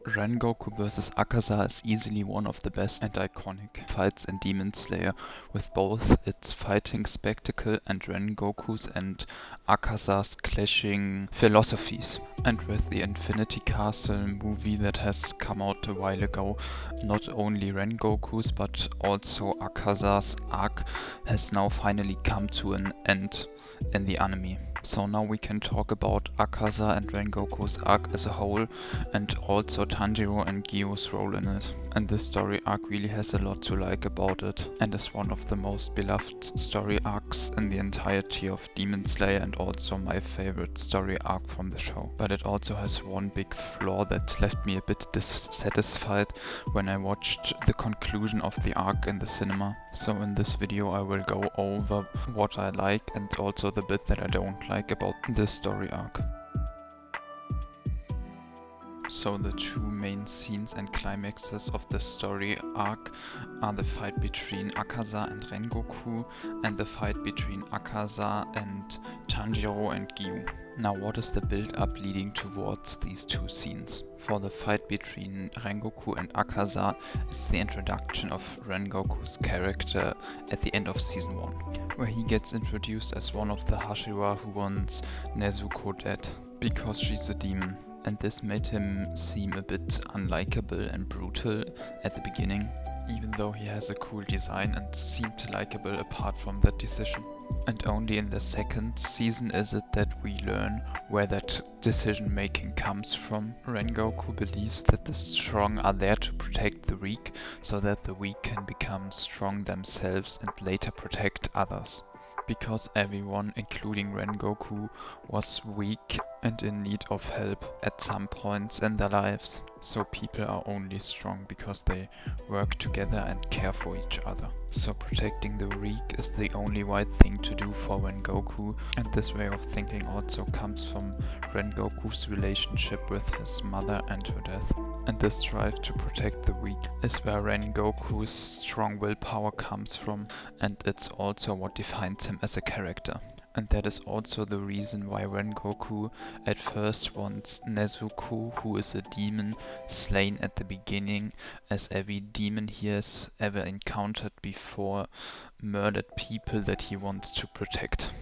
Rengoku vs. Akaza is easily one of the best and iconic fights in Demon Slayer, with both its fighting spectacle and Rengoku's and Akaza's clashing philosophies. And with the Infinity Castle movie that has come out a while ago, not only Rengoku's but also Akaza's arc has now finally come to an end in the anime. So now we can talk about Akaza and Rengoku's arc as a whole, and also Tanjiro and Gyo's role in it. And this story arc really has a lot to like about it, and is one of the most beloved story arcs in the entirety of Demon Slayer, and also my favorite story arc from the show. But it also has one big flaw that left me a bit dissatisfied when I watched the conclusion of the arc in the cinema. So in this video I will go over what I like and also the bit that I don't like about this story arc. So the two main scenes and climaxes of the story arc are the fight between Akaza and Rengoku and the fight between Akaza and Tanjiro and Gyu. Now what is the build-up leading towards these two scenes? For the fight between Rengoku and Akaza, it's the introduction of Rengoku's character at the end of season 1, where he gets introduced as one of the Hashira who wants Nezuko dead, because she's a demon. And this made him seem a bit unlikable and brutal at the beginning, even though he has a cool design and seemed likable apart from that decision. And only in the second season is it that we learn where that decision making comes from. Rengoku believes that the strong are there to protect the weak, so that the weak can become strong themselves and later protect others. Because everyone, including Rengoku, was weak and in need of help at some points in their lives. So people are only strong because they work together and care for each other. So protecting the weak is the only right thing to do for Rengoku, and this way of thinking also comes from Rengoku's relationship with his mother and her death. And this drive to protect the weak is where Rengoku's strong willpower comes from, and it's also what defines him as a character. And that is also the reason why Rengoku at first wants Nezuko, who is a demon, slain at the beginning, as every demon he has ever encountered before murdered people that he wants to protect.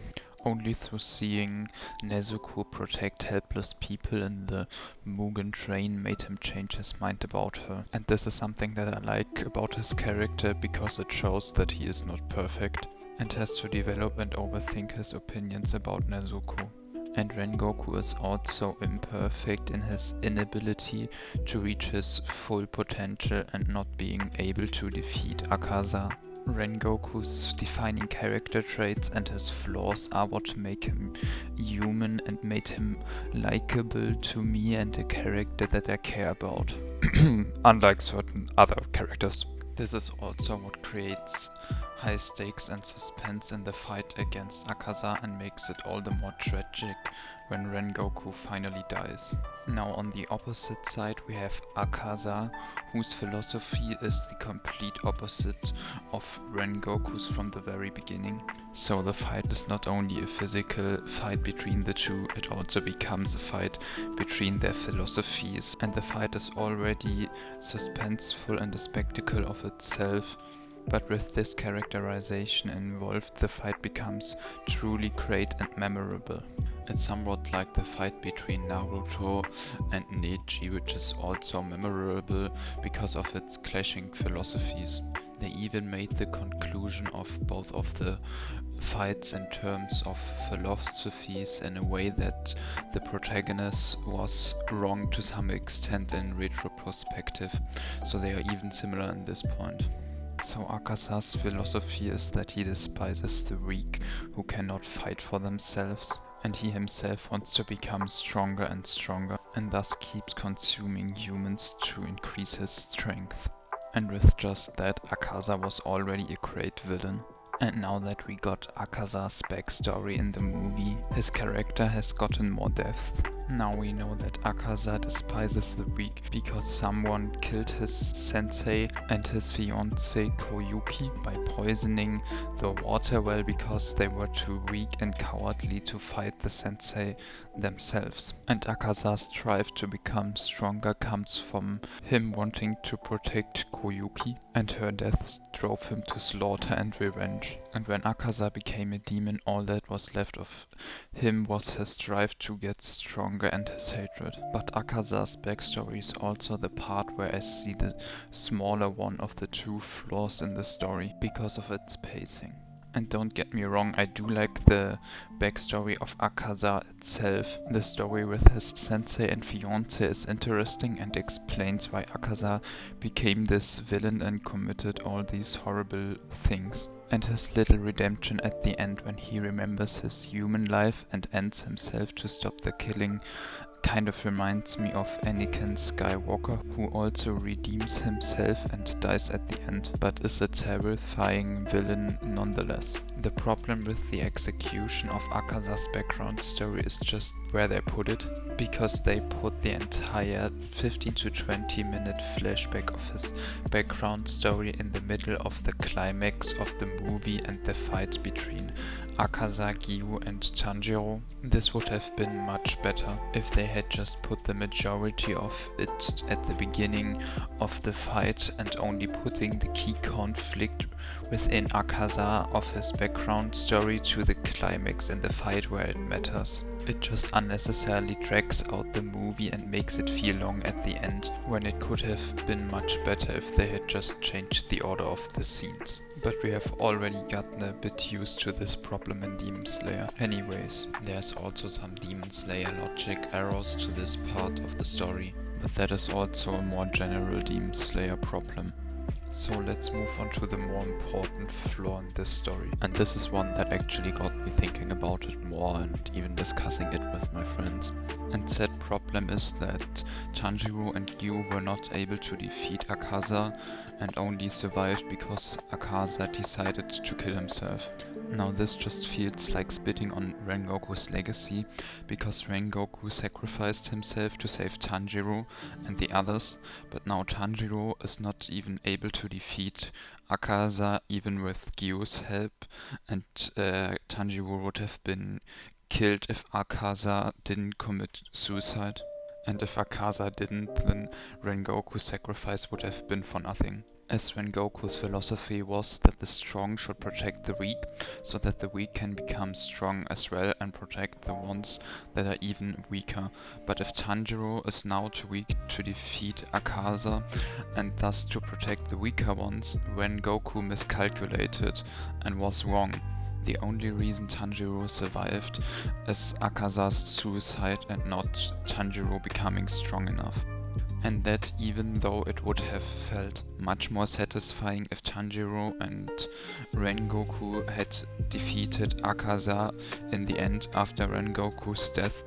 Only through seeing Nezuko protect helpless people in the Mugen train made him change his mind about her. And this is something that I like about his character, because it shows that he is not perfect and has to develop and overthink his opinions about Nezuko. And Rengoku is also imperfect in his inability to reach his full potential and not being able to defeat Akaza. Rengoku's defining character traits and his flaws are what make him human and made him likable to me and a character that I care about, unlike certain other characters. This is also what creates high stakes and suspense in the fight against Akaza and makes it all the more tragic when Rengoku finally dies. Now on the opposite side we have Akaza, whose philosophy is the complete opposite of Rengoku's from the very beginning. So the fight is not only a physical fight between the two, it also becomes a fight between their philosophies, and the fight is already suspenseful and a spectacle of itself. But with this characterization involved, the fight becomes truly great and memorable. It's somewhat like the fight between Naruto and Neji, which is also memorable because of its clashing philosophies. They even made the conclusion of both of the fights in terms of philosophies in a way that the protagonist was wrong to some extent in retrospective, so they are even similar in this point. So Akaza's philosophy is that he despises the weak who cannot fight for themselves, and he himself wants to become stronger and stronger, and thus keeps consuming humans to increase his strength. And with just that, Akaza was already a great villain. And now that we got Akaza's backstory in the movie, his character has gotten more depth. Now we know that Akaza despises the weak because someone killed his sensei and his fiancée Koyuki by poisoning the water well because they were too weak and cowardly to fight the sensei themselves. And Akaza's drive to become stronger comes from him wanting to protect Koyuki, and her deaths drove him to slaughter and revenge. And when Akaza became a demon, all that was left of him was his drive to get stronger and his hatred. But Akaza's backstory is also the part where I see the smaller one of the two flaws in the story because of its pacing. And don't get me wrong, I do like the backstory of Akaza itself. The story with his sensei and fiancé is interesting and explains why Akaza became this villain and committed all these horrible things. And his little redemption at the end when he remembers his human life and ends himself to stop the killing kind of reminds me of Anakin Skywalker, who also redeems himself and dies at the end, but is a terrifying villain nonetheless. The problem with the execution of Akaza's background story is just where they put it, because they put the entire 15 to 20 minute flashback of his background story in the middle of the climax of the movie and the fight between Akaza, Gyu and Tanjiro. This would have been much better if they had just put the majority of it at the beginning of the fight and only putting the key conflict within Akaza of his background story to the climax in the fight where it matters. It just unnecessarily drags out the movie and makes it feel long at the end, when it could have been much better if they had just changed the order of the scenes. But we have already gotten a bit used to this problem in Demon Slayer. Anyways, there's also some Demon Slayer logic errors to this part of the story, but that is also a more general Demon Slayer problem. So let's move on to the more important flaw in this story. And this is one that actually got me thinking about it more and even discussing it with my friends. And that problem is that Tanjiro and Gyu were not able to defeat Akaza and only survived because Akaza decided to kill himself. Now this just feels like spitting on Rengoku's legacy, because Rengoku sacrificed himself to save Tanjiro and the others, but now Tanjiro is not even able to defeat Akaza even with Gyu's help, and Tanjiro would have been killed if Akaza didn't commit suicide. And if Akaza didn't, then Rengoku's sacrifice would have been for nothing. As Rengoku's philosophy was that the strong should protect the weak, so that the weak can become strong as well and protect the ones that are even weaker. But if Tanjiro is now too weak to defeat Akaza, and thus to protect the weaker ones, Rengoku miscalculated and was wrong. The only reason Tanjiro survived is Akaza's suicide and not Tanjiro becoming strong enough. And that even though it would have felt much more satisfying if Tanjiro and Rengoku had defeated Akaza in the end after Rengoku's death,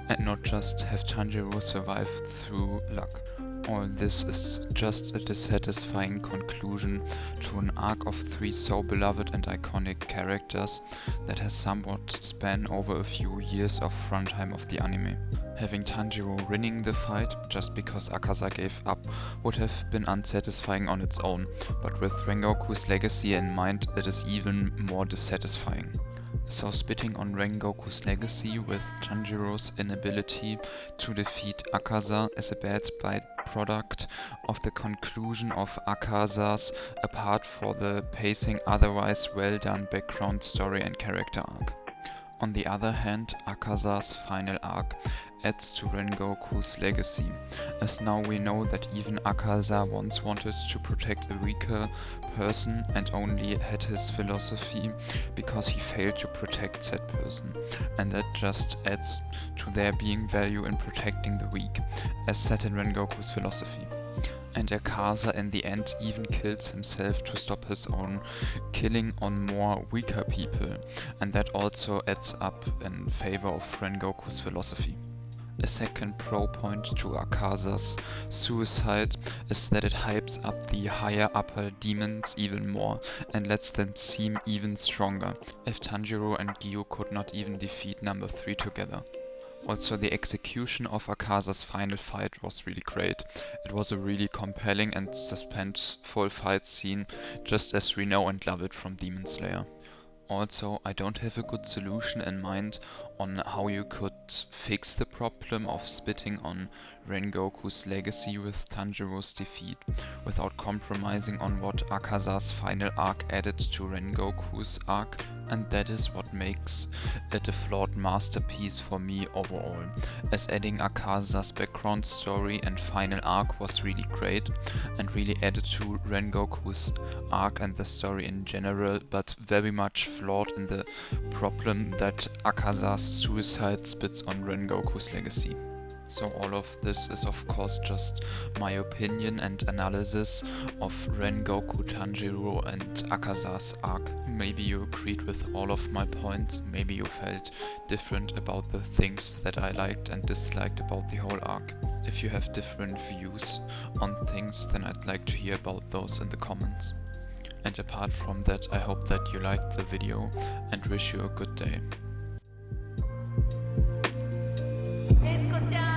and not just have Tanjiro survive through luck. All this is just a dissatisfying conclusion to an arc of 3 so beloved and iconic characters that has somewhat spanned over a few years of runtime of the anime. Having Tanjiro winning the fight just because Akaza gave up would have been unsatisfying on its own, but with Rengoku's legacy in mind, it is even more dissatisfying. So spitting on Rengoku's legacy with Tanjiro's inability to defeat Akaza is a bad byproduct of the conclusion of Akaza's, apart for the pacing, otherwise well done background story and character arc. On the other hand, Akaza's final arc adds to Rengoku's legacy, as now we know that even Akaza once wanted to protect a weaker person and only had his philosophy because he failed to protect said person, and that just adds to there being value in protecting the weak, as set in Rengoku's philosophy. And Akaza in the end even kills himself to stop his own killing on more weaker people, and that also adds up in favor of Rengoku's philosophy. A second pro point to Akaza's suicide is that it hypes up the higher upper demons even more and lets them seem even stronger, if Tanjiro and Gyu could not even defeat number 3 together. Also, the execution of Akaza's final fight was really great. It was a really compelling and suspenseful fight scene, just as we know and love it from Demon Slayer. Also, I don't have a good solution in mind on how you could fix the problem of spitting on Rengoku's legacy with Tanjiro's defeat, without compromising on what Akaza's final arc added to Rengoku's arc, and that is what makes it a flawed masterpiece for me overall, as adding Akaza's background story and final arc was really great, and really added to Rengoku's arc and the story in general, but very much flawed in the problem that Akaza's suicide spits on Rengoku's legacy. So all of this is of course just my opinion and analysis of Rengoku, Tanjiro and Akaza's arc. Maybe you agreed with all of my points, maybe you felt different about the things that I liked and disliked about the whole arc. If you have different views on things, then I'd like to hear about those in the comments. And apart from that, I hope that you liked the video and wish you a good day. Escucha.